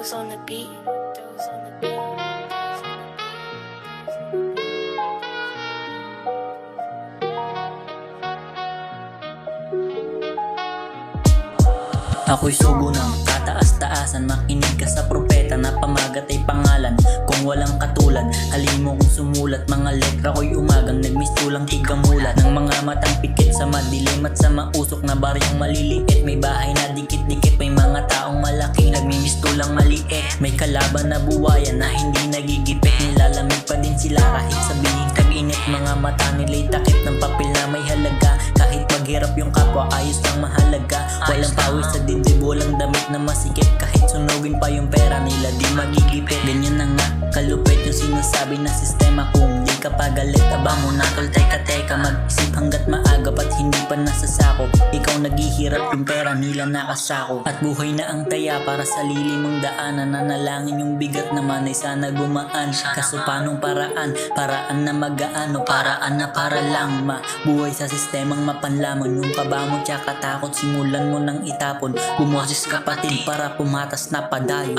Those on the beat. Those on the beat. Ako'y sugo ng kataas-taasan. Makinig ka sa propeta na pamagat ay pangalan. Kung walang katulad, halin mo kung sumulat. Mga letra ko'y umagang nagmistulang tigamulat. Ng mga matang pikit sa madilim at sa mausok na baryang maliliit. May bahay na dikit-dikit, may mga taong malaki nagmimistulang maliit. May kalaban na buwayan na hindi nagigipit. Nilalamig pa din sila kahit sabihin kag-init. Mga mata nila'y takip ng papel na may halaga. Kahit maghirap yung kapwa, ayos lang mahalaga. Walang pawis sa dibdib, walang damit na masikip. Kahit sunugin pa yung pera nila, di magigipit. Ganyan na nga, kalupit yung sinasabi na sistema. Kung di ka pagalit, aba mo na tol, teka mag-isip hanggat maaga pat hindi pa nasasako. Ikaw naghihirap, yung pera nila nakasako. At buhay na ang taya para sa lilimang daanan. Nanalangin yung bigat naman ay sana gumaan. Kaso panong paraan? Paraan na mag-aano, paraan na para lang mabuhay sa sistemang mapanlamon. Yung kaba mo tsaka takot, simulan mo nang itapon. Bumoses kapatid para pumatas na padayon.